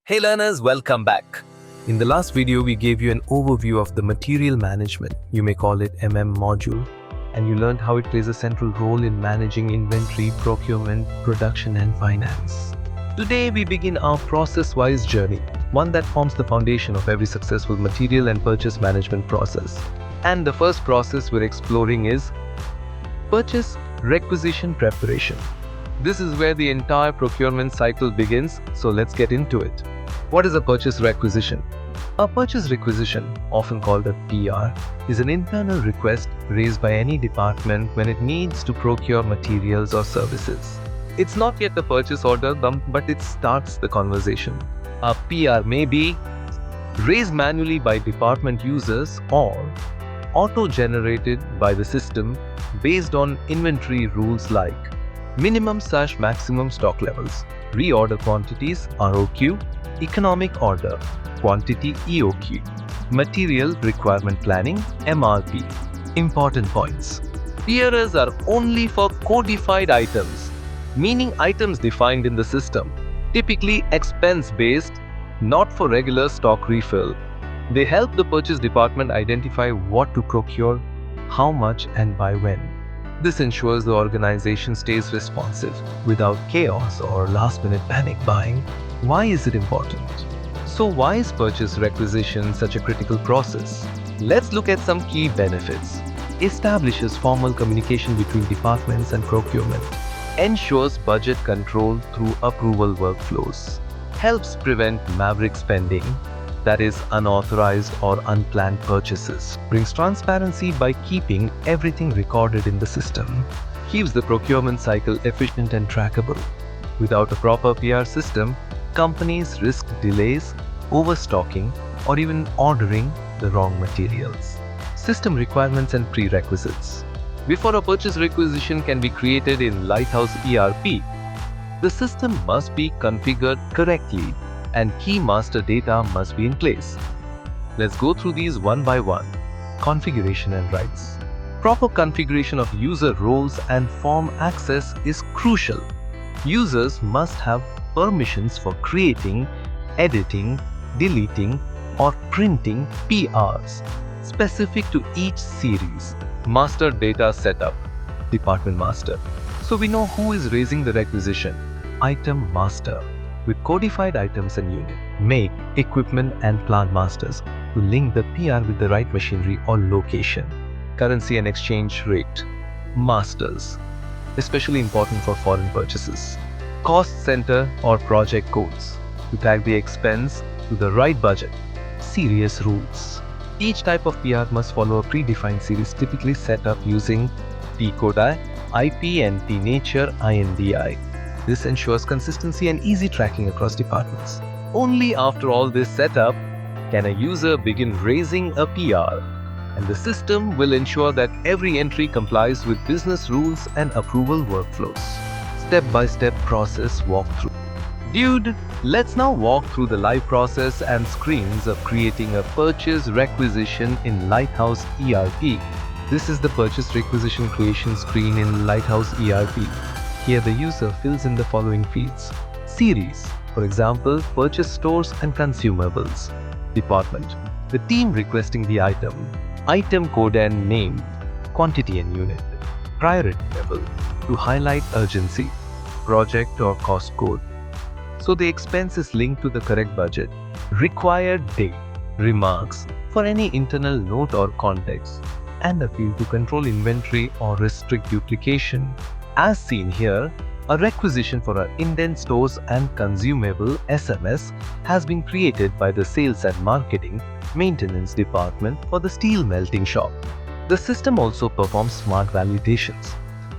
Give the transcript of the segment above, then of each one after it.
Hey learners, welcome back. In the last video, we gave you an overview of the material management, you may call it module, and you learned how it plays a central role in managing inventory, procurement, production, and finance. Today, we begin our process-wise journey, one that forms the foundation of every successful material and purchase management process. And the first process we're exploring is purchase requisition preparation. This is where the entire procurement cycle begins, so let's get into it. What is a purchase requisition? A purchase requisition, often called a PR, is an internal request raised by any department when it needs to procure materials or services. It's not yet a purchase order, but it starts the conversation. A PR may be raised manually by department users or auto-generated by the system based on inventory rules like minimum/maximum stock levels, reorder quantities ROQ, economic order quantity EOQ, material requirement planning MRP. Important points. PRs are only for codified items, meaning items defined in the system, typically expense-based, not for regular stock refill. They help the purchase department identify what to procure, how much, and by when. This ensures the organization stays responsive without chaos or last-minute panic buying. Why is it important? So why is purchase requisition such a critical process? Let's look at some key benefits. Establishes formal communication between departments and procurement. Ensures budget control through approval workflows. Helps prevent maverick spending, that is unauthorized or unplanned purchases. Brings transparency by keeping everything recorded in the system. Keeps the procurement cycle efficient and trackable. Without a proper PR system, companies risk delays, overstocking, or even ordering the wrong materials. System requirements and prerequisites. Before a purchase requisition can be created in Lighthouse ERP, the system must be configured correctly and key master data must be in place. Let's go through these one by one. Configuration and rights. Proper configuration of user roles and form access is crucial. Users must have permissions for creating, editing, deleting, or printing PRs specific to each series. Master data setup, department master. So we know who is raising the requisition. Item master, with codified items and unit. Make, equipment, and plant masters to link the PR with the right machinery or location. Currency and exchange rate. Masters, especially important for foreign purchases. Cost center or project codes to tag the expense to the right budget. Serious rules. Each type of PR must follow a predefined series typically set up using T-Codi, IP, and T-Nature INDI. This ensures consistency and easy tracking across departments. Only after all this setup can a user begin raising a PR, and the system will ensure that every entry complies with business rules and approval workflows. Step-by-step process walkthrough. Dude, let's now walk through the live process and screens of creating a purchase requisition in Lighthouse ERP. This is the purchase requisition creation screen in Lighthouse ERP. Here the user fills in the following fields. Series, for example, purchase stores and consumables. Department, the team requesting the item. Item code and name. Quantity and unit. Priority level, to highlight urgency. Project or cost code, so the expense is linked to the correct budget. Required date. Remarks, for any internal note or context. And a field to control inventory or restrict duplication. As seen here, a requisition for our indent stores and consumable SMS has been created by the sales and marketing maintenance department for the steel melting shop. The system also performs smart validations.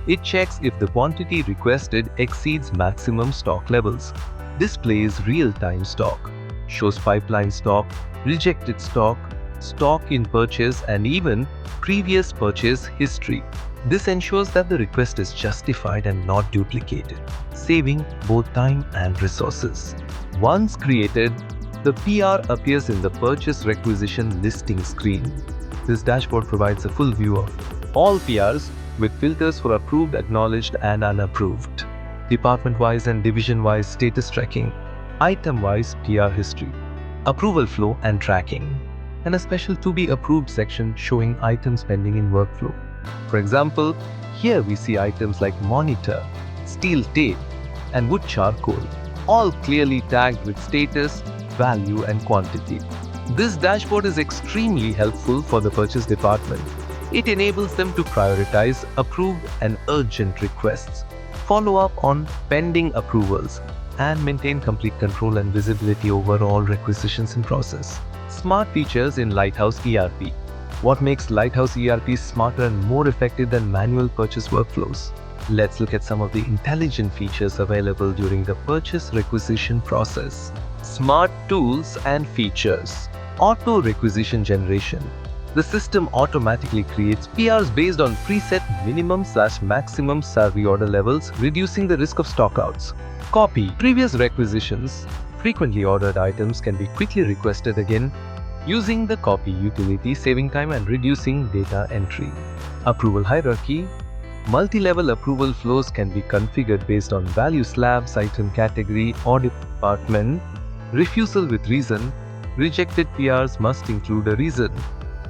It checks if the quantity requested exceeds maximum stock levels, displays real-time stock, shows pipeline stock, rejected stock, stock in purchase, and even previous purchase history. This ensures that the request is justified and not duplicated, saving both time and resources. Once created, the PR appears in the purchase requisition listing screen. This dashboard provides a full view of all PRs with filters for approved, acknowledged, and unapproved. Department-wise and division-wise status tracking. item-wise PR history, approval flow and tracking, and a special to be approved section showing items pending in workflow. For example, here we see items like monitor, steel tape, and wood charcoal, all clearly tagged with status, value, and quantity. This dashboard is extremely helpful for the purchase department. It enables them to prioritize approved and urgent requests, follow up on pending approvals, and maintain complete control and visibility over all requisitions in process. Smart features in Lighthouse ERP. What makes Lighthouse ERP smarter and more effective than manual purchase workflows? Let's look at some of the intelligent features available during the purchase requisition process. Smart tools and features. Auto requisition generation. The system automatically creates PRs based on preset minimum/maximum reorder levels, reducing the risk of stockouts. Copy. Previous requisitions, frequently ordered items can be quickly requested again using the copy utility, saving time and reducing data entry. Approval hierarchy. Multi-level approval flows can be configured based on value slabs, item category, or department. Refusal with reason. Rejected PRs must include a reason,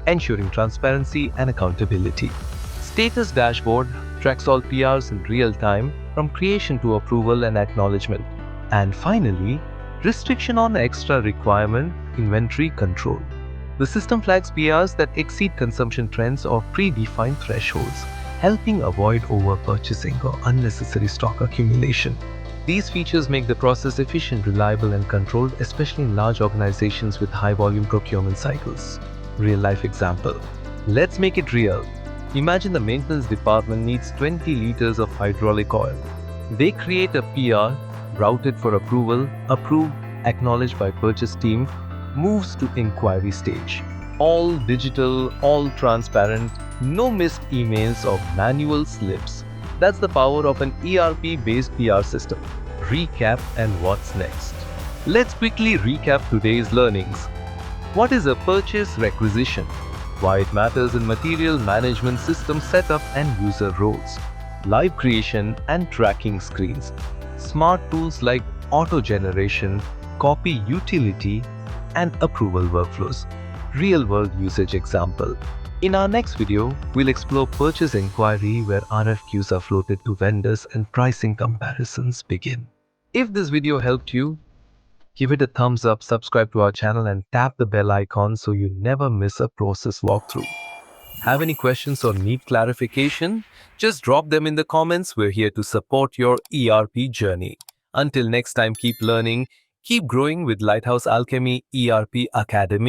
ensuring transparency and accountability. Status dashboard tracks all PRs in real time from creation to approval and acknowledgement. And finally, restriction on extra requirement, inventory control. The system flags PRs that exceed consumption trends or predefined thresholds, helping avoid over-purchasing or unnecessary stock accumulation. These features make the process efficient, reliable, and controlled, especially in large organizations with high-volume procurement cycles. Real-life example. Let's make it real. Imagine the maintenance department needs 20 liters of hydraulic oil. They create a PR, routed for approval, approved, acknowledged by purchase team, moves to inquiry stage. All digital, all transparent, no missed emails or manual slips. That's the power of an ERP-based PR system. Recap and what's next. Let's quickly recap today's learnings. What is a purchase requisition? Why it matters in material management system setup and user roles. Live creation and tracking screens. Smart tools like auto generation, copy utility, and approval workflows. Real-world usage example. In our next video, we'll explore purchase inquiry where RFQs are floated to vendors and pricing comparisons begin. If this video helped you, give it a thumbs up, subscribe to our channel, and tap the bell icon so you never miss a process walkthrough. Have any questions or need clarification? Just drop them in the comments. We're here to support your ERP journey. Until next time, keep learning, keep growing with Lighthouse Alchemy ERP Academy.